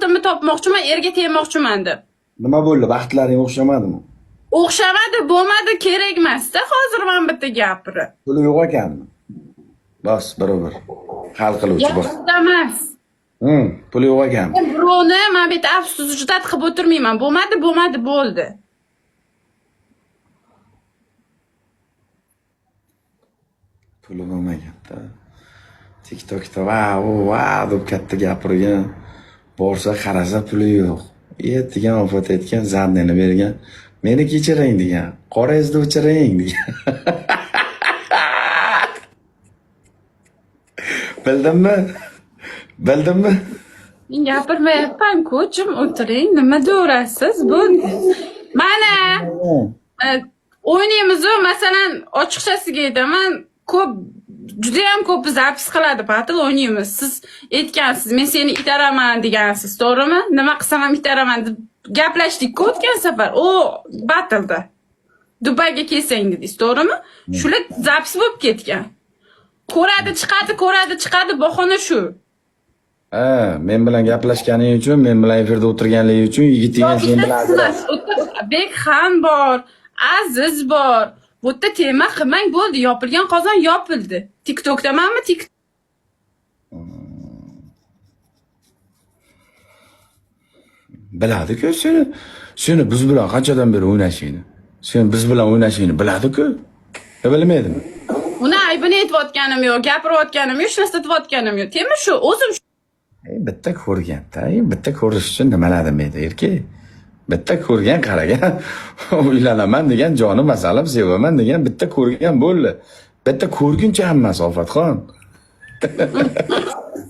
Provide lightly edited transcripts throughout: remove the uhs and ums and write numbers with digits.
baxtimni topmoqchiman, erga tegmoqchiman deb. Nima bo'ldi? Baxtlaring o'xshamadimi? O'xshamadi, bo'lmadi, kerak emas-da hozir men bitta gapirib. Puli yo'q ekanmi? Bas, barobar. Hal qiluvchi bas. Emas. Puli yo'q ekan. Birovni men bu yerda afsusujdat qilib o'tirmayman. Bo'lmadi, bo'ldi. Puli bo'lmagan-da. TikTokda va deb katta gapirgan. Borsa qarasa puli yo'q. Degan vafot etgan, zarnini bergan. Meni kechiring degan. Qora izda o'chiring degan. Bildimmi? Men gapirmayapman-ku, jim o'tiring. Nima do'rasiz bu? Mana o'ynaymiz-ku, masalan, ochiqchasiga aytaman, juda ham ko'p zapis qiladi, patil o'ynaymiz. Siz aytgansiz, men seni itaraman degansiz, to'g'rimi? Nima qilsam ham itaraman deb gaplashdik-ku o'tgan safar. O batilda. Dubayga kelsang dedingiz, to'g'rimi? Shular zapis bo'lib ketgan. Ko'radi chiqadi, bahona shu. Men bilan gaplashganing uchun, men bilan efirda o'tirganligi uchun yigitingiz men bilan Bekxan bor, Aziz bor. Bu yerda tema qilmang, bo'ldi, yopilgan qozon yopildi. TikTokdamanmi? Biladi-ku seni biz bilan qanchadan beri o'ynashingni. Sen biz bilan o'ynashingni biladi-ku. Bilmaydimi? Uni aybini aytayotganim yo'q, gapirayotganim yo'q, hech narsa aytayotganim yo'q. Tema shu, o'zim bitta ko'rgan-da, bitta ko'rish uchun nimalar demaydi erkak. Bitta ko'rgan, qaragan, uylanaman degan, jonim masalam, sevaman degan bitta ko'rgan bo'ldi. Bitta ko'rguncha hammasi Ofatxon.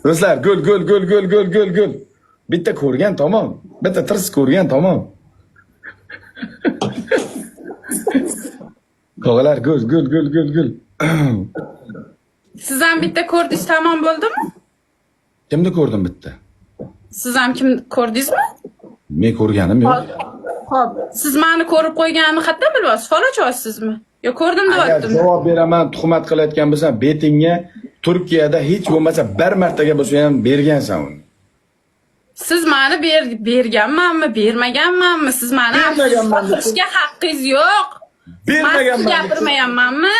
Do'stlar, gul. Bitta ko'rgan tamom. Bitta tirs ko'rgan tamom. Qo'g'alar gul. Siz ham bitta ko'rdingiz, tamom bo'ldimi? Kimni ko'rdim bitta? Siz ham kimni ko'rdingizmi? Men ko'rganim yo'q. Xo'p, siz meni ko'rib qo'yganimni qayerdan bilyapsiz? Faloch olasizmi? Yo, ko'rdim deyaptim. Javob beraman, tuhmat qilayotgan bo'lsam, betingga Turkiyada hech bo'lmasa bir martaga bo'lsa ham bergansan uni. Siz meni berganmanmi, bermaganmanmi? Siz meni afsusga haqqingiz yo'q. Bermaganman. Gapirmayapmanmi?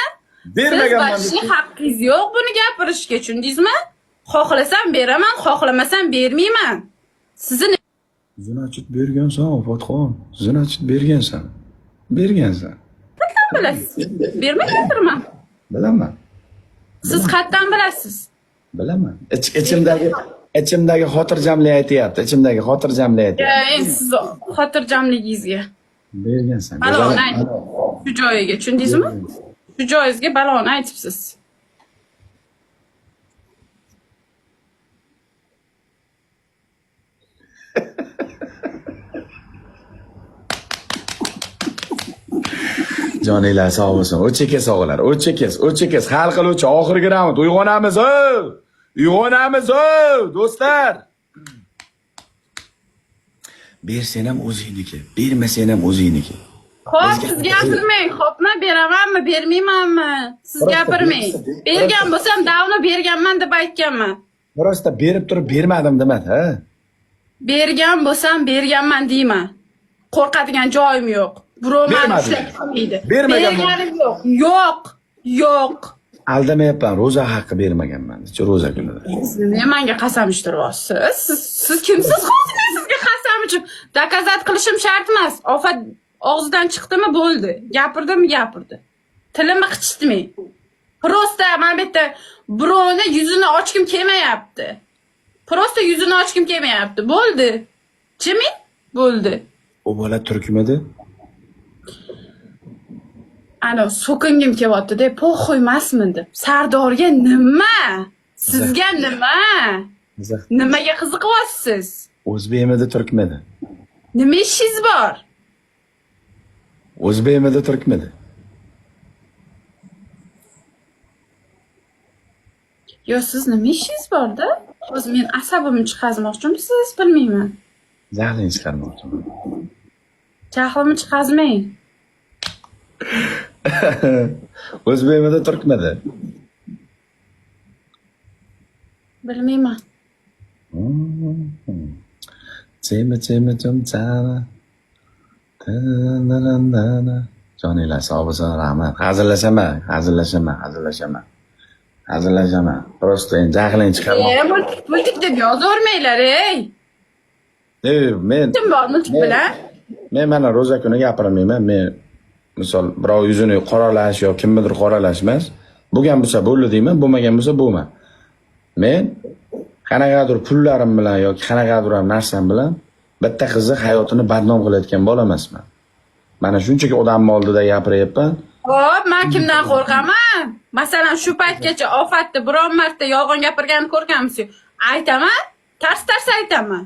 Bermaganman. Siz haqqingiz yo'q buni gapirishga, tushundingizmi? Xohlasam beraman, xohlamasam bermayman. Sizni Zinachit bergansan, Ofatxon. Zinachit bergansan. Qayerdan bilasiz? Bermagandirman. Bilaman. Siz qayerdan bilasiz? Bilaman. Ichimdagi xotirjamlik aytayapti. Ichimdagi xotirjamlik aytayapti. Siz xotirjamligingizga Bergansan. baloni aytib, shu joyiga, tushundingizmi? Shu joyingizga baloni aytibsiz. Joninglar sog' bo'lsin. O'cheka sog'lar. O'chekes. Hal qiluvchi oxirgi raund. Uyg'onamiz, do'stlar. Bersen ham o'zingniki, bermasen ham o'zingniki. Xo'p, siz gapirmang. Xo'pmi, beramanmi, bermaymanmi? Siz gapirmang. Bergan bo'lsam, davno berganman deb aytganman. Rosta berib turib bermadim demadi, ha? Bergan bo'lsam, berganman deyman. Qo'rqadigan joyim yo'q. Birovman ushlab berganim yo'q. Aldamayapman, ro'za haqqi bermaganman. Ro'za kunida. Siz menga qasam ishtiryapsiz. Siz kimsiz hozir sizga qasam uchun dokazat qilishim shart emas. Ofat og'zidan chiqdimi bo'ldi. Gapirdi. Tilimni qichitmang. Prosta men bu yerda birovni yuzini ochkim kelmayapti. Bo'ldi. Jiming? Bo'ldi. O bola turkmidi? Ana so'kingim kelyapti-da, po'xo'y emasmi deb. Sardorga nima? Sizga nima? Nimaga qiziqyapsiz? O'zbekmidi, turkmidi? Nima ishingiz bor? O'zbekmidi, turkmidi? Yo, siz nima ishingiz bor-da? Hozir men asabimni chiqazmoqchimisiz, bilmayman. Jahlingni chiqarmoqchiman. Jahlimni chiqazmang. O'zbekmidi, turkmidi? Bilmayman. Joninglar sog' bo'lsin, rahmat. Hazillashaman. Prosta endi jahling chiqarmoq. Multik deb yozavermanglar, ey. Men Kim bor multik bilan? men mana ro'za kuni gapirmayman. Men misol birov yuzini qoralash yo kimnidir qoralash emas. Bo'lgan bo'lsa bo'ldi deyman, bo'lmagan bo'lsa bo'lma. Men qanaqadir pullarim bilan yoki qanaqadir ham narsam bilan bitta qizni hayotini badnom qilayotgan bola emasman. Mana shunchaki odamning oldida gapiryapman. Hop, men kimdan qo'rqaman? Masalan, shu paytgacha ofatda biron marta yolg'on gapirganini ko'rganmisiz? Aytaman, tars aytaman.